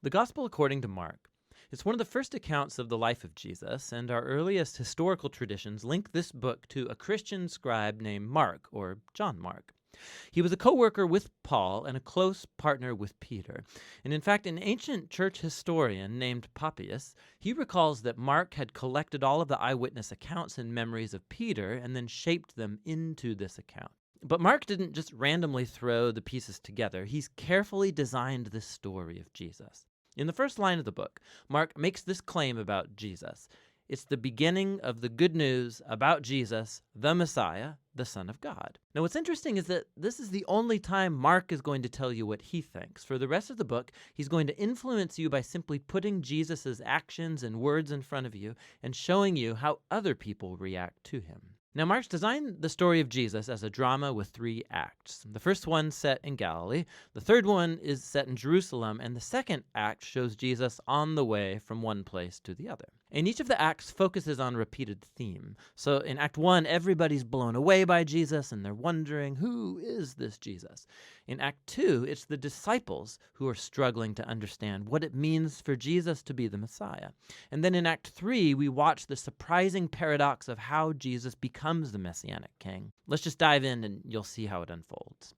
The Gospel according to Mark. It's one of the first accounts of the life of Jesus, and our earliest historical traditions link this book to a Christian scribe named Mark, or John Mark. He was a co-worker with Paul and a close partner with Peter. And in fact, an ancient church historian named Papias, he recalls that Mark had collected all of the eyewitness accounts and memories of Peter and then shaped them into this account. But Mark didn't just randomly throw the pieces together. He's carefully designed this story of Jesus. In the first line of the book, Mark makes this claim about Jesus. It's the beginning of the good news about Jesus, the Messiah, the Son of God. Now, what's interesting is that this is the only time Mark is going to tell you what he thinks. For the rest of the book, he's going to influence you by simply putting Jesus' actions and words in front of you and showing you how other people react to him. Now, Mark's designed the story of Jesus as a drama with 3 acts. The first one set in Galilee, the third one is set in Jerusalem, and the second act shows Jesus on the way from one place to the other. And each of the acts focuses on a repeated theme. So in Act 1, everybody's blown away by Jesus, and they're wondering, who is this Jesus? In Act 2, it's the disciples who are struggling to understand what it means for Jesus to be the Messiah. And then in Act 3, we watch the surprising paradox of how Jesus becomes the Messianic king. Let's just dive in and you'll see how it unfolds.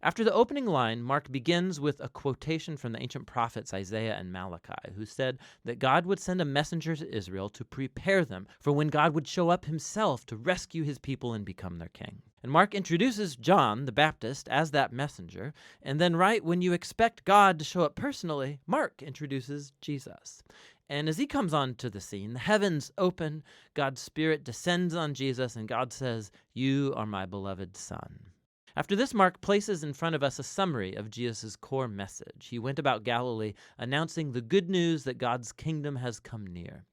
After the opening line, Mark begins with a quotation from the ancient prophets Isaiah and Malachi, who said that God would send a messenger to Israel to prepare them for when God would show up himself to rescue his people and become their king. And Mark introduces John the Baptist as that messenger, and then right when you expect God to show up personally, Mark introduces Jesus. And as he comes onto the scene, the heavens open, God's Spirit descends on Jesus, and God says, "You are my beloved Son." After this, Mark places in front of us a summary of Jesus' core message. He went about Galilee announcing the good news that God's kingdom has come near.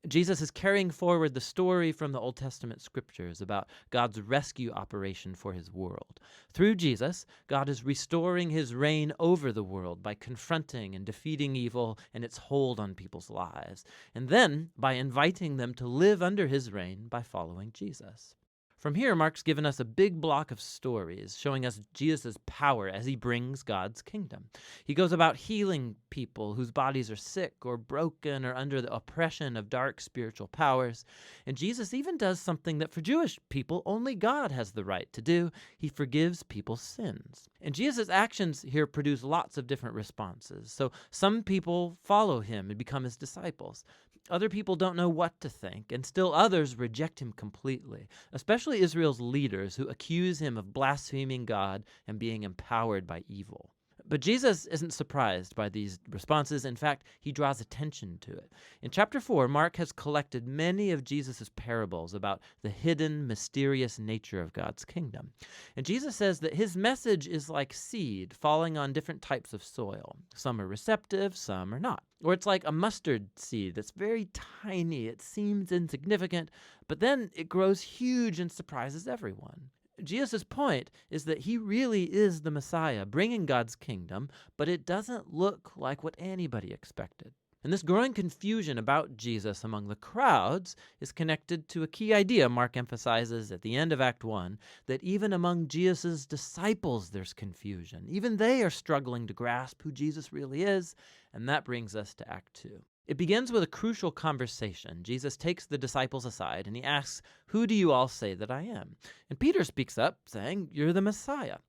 Jesus is carrying forward the story from the Old Testament scriptures about God's rescue operation for his world. Through Jesus, God is restoring his reign over the world by confronting and defeating evil and its hold on people's lives, and then by inviting them to live under his reign by following Jesus. From here, Mark's given us a big block of stories showing us Jesus' power as he brings God's kingdom. He goes about healing people whose bodies are sick or broken or under the oppression of dark spiritual powers. And Jesus even does something that for Jewish people only God has the right to do. He forgives people's sins. And Jesus' actions here produce lots of different responses. So some people follow him and become his disciples. Other people don't know what to think, and still others reject him completely, especially Israel's leaders who accuse him of blaspheming God and being empowered by evil. But Jesus isn't surprised by these responses. In fact, he draws attention to it. In chapter 4, Mark has collected many of Jesus' parables about the hidden, mysterious nature of God's kingdom. And Jesus says that his message is like seed falling on different types of soil. Some are receptive, some are not. Or it's like a mustard seed that's very tiny. It seems insignificant, but then it grows huge and surprises everyone. Jesus' point is that he really is the Messiah, bringing God's kingdom, but it doesn't look like what anybody expected. And this growing confusion about Jesus among the crowds is connected to a key idea Mark emphasizes at the end of Act 1, that even among Jesus' disciples there's confusion. Even they are struggling to grasp who Jesus really is, and that brings us to Act 2. It begins with a crucial conversation. Jesus takes the disciples aside and he asks, "Who do you all say that I am?" And Peter speaks up saying, "You're the Messiah."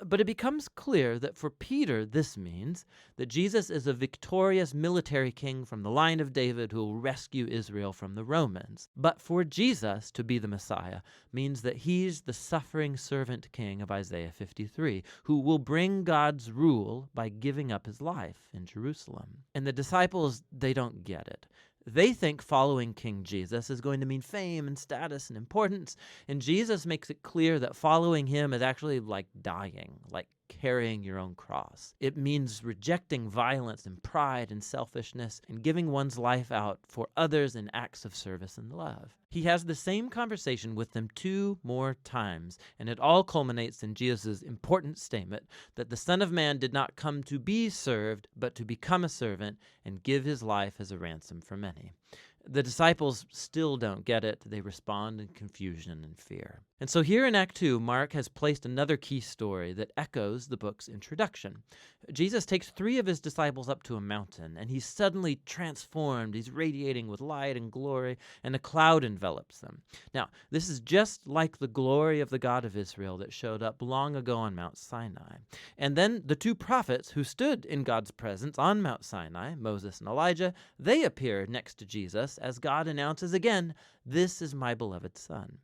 But it becomes clear that for Peter, this means that Jesus is a victorious military king from the line of David who will rescue Israel from the Romans. But for Jesus to be the Messiah means that he's the suffering servant king of Isaiah 53, who will bring God's rule by giving up his life in Jerusalem. And the disciples, they don't get it. They think following King Jesus is going to mean fame and status and importance, and Jesus makes it clear that following him is actually like dying, like carrying your own cross. It means rejecting violence and pride and selfishness and giving one's life out for others in acts of service and love. He has the same conversation with them 2 more times, and it all culminates in Jesus' important statement that the Son of Man did not come to be served, but to become a servant and give his life as a ransom for many. The disciples still don't get it. They respond in confusion and fear. And so here in Act 2, Mark has placed another key story that echoes the book's introduction. Jesus takes 3 of his disciples up to a mountain, and he's suddenly transformed. He's radiating with light and glory, and a cloud envelops them. Now, this is just like the glory of the God of Israel that showed up long ago on Mount Sinai. And then the 2 prophets who stood in God's presence on Mount Sinai, Moses and Elijah, they appear next to Jesus as God announces again, "This is my beloved Son."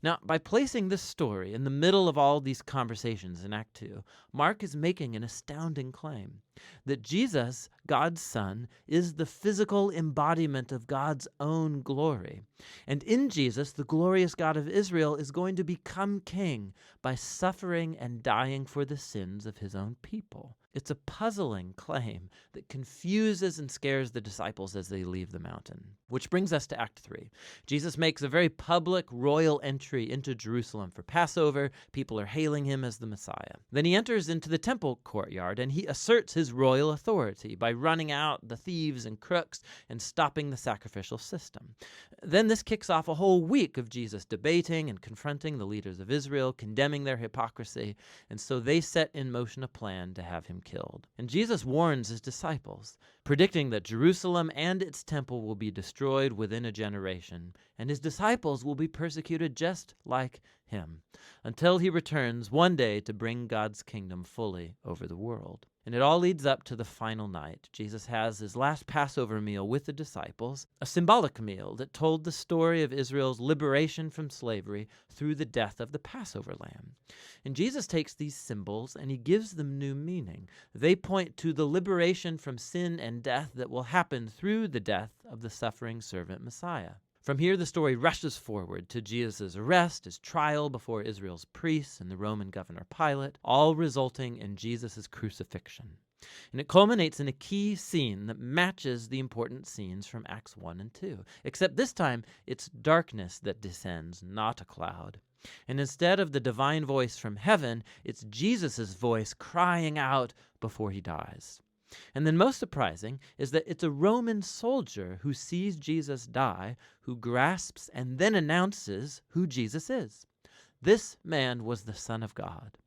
Now, by placing this story in the middle of all these conversations in Act 2, Mark is making an astounding claim that Jesus, God's Son, is the physical embodiment of God's own glory. And in Jesus, the glorious God of Israel is going to become king by suffering and dying for the sins of his own people. It's a puzzling claim that confuses and scares the disciples as they leave the mountain. Which brings us to Act 3. Jesus makes a very public royal entry into Jerusalem for Passover. People are hailing him as the Messiah. Then he enters into the temple courtyard and he asserts his royal authority by running out the thieves and crooks and stopping the sacrificial system. Then this kicks off a whole week of Jesus debating and confronting the leaders of Israel, condemning their hypocrisy, and so they set in motion a plan to have him killed. And Jesus warns his disciples, predicting that Jerusalem and its temple will be destroyed within a generation, and his disciples will be persecuted just like him, until he returns one day to bring God's kingdom fully over the world. And it all leads up to the final night. Jesus has his last Passover meal with the disciples, a symbolic meal that told the story of Israel's liberation from slavery through the death of the Passover lamb. And Jesus takes these symbols and he gives them new meaning. They point to the liberation from sin and death that will happen through the death of the suffering servant Messiah. From here, the story rushes forward to Jesus' arrest, his trial before Israel's priests and the Roman governor Pilate, all resulting in Jesus' crucifixion. And it culminates in a key scene that matches the important scenes from Acts 1 and 2, except this time it's darkness that descends, not a cloud. And instead of the divine voice from heaven, it's Jesus' voice crying out before he dies. And then most surprising is that it's a Roman soldier who sees Jesus die, who grasps and then announces who Jesus is. This man was the Son of God.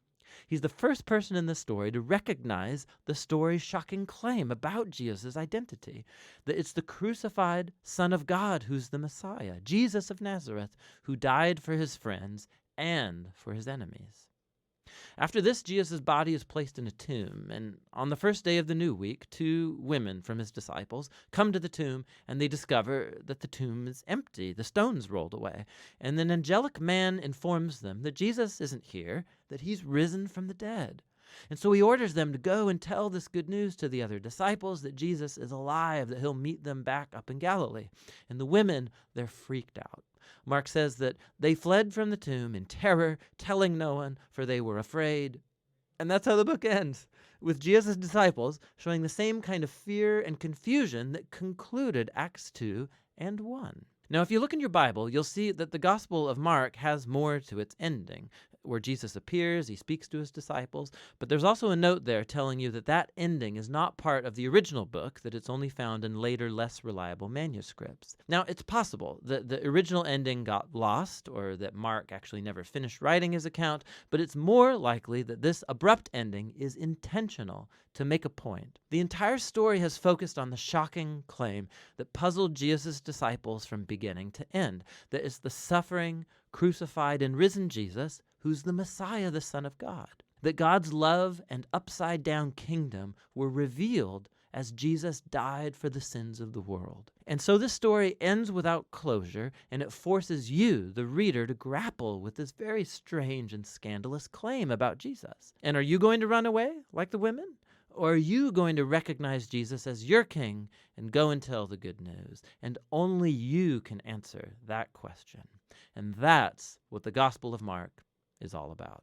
He's the first person in the story to recognize the story's shocking claim about Jesus' identity, that it's the crucified Son of God who's the Messiah, Jesus of Nazareth, who died for his friends and for his enemies. After this, Jesus' body is placed in a tomb, and on the first day of the new week, 2 women from his disciples come to the tomb, and they discover that the tomb is empty, the stone's rolled away, and an angelic man informs them that Jesus isn't here, that he's risen from the dead. And so he orders them to go and tell this good news to the other disciples, that Jesus is alive, that he'll meet them back up in Galilee. And the women, they're freaked out. Mark says that they fled from the tomb in terror, telling no one, for they were afraid. And that's how the book ends, with Jesus' disciples showing the same kind of fear and confusion that concluded Acts 2 and 1. Now, if you look in your Bible, you'll see that the Gospel of Mark has more to its ending, where Jesus appears, he speaks to his disciples, but there's also a note there telling you that that ending is not part of the original book, that it's only found in later, less reliable manuscripts. Now, it's possible that the original ending got lost, or that Mark actually never finished writing his account, but it's more likely that this abrupt ending is intentional to make a point. The entire story has focused on the shocking claim that puzzled Jesus' disciples from beginning to end, that it's the suffering, crucified, and risen Jesus who's the Messiah, the Son of God. That God's love and upside-down kingdom were revealed as Jesus died for the sins of the world. And so this story ends without closure, and it forces you, the reader, to grapple with this very strange and scandalous claim about Jesus. And are you going to run away like the women? Or are you going to recognize Jesus as your king and go and tell the good news? And only you can answer that question. And that's what the Gospel of Mark is all about.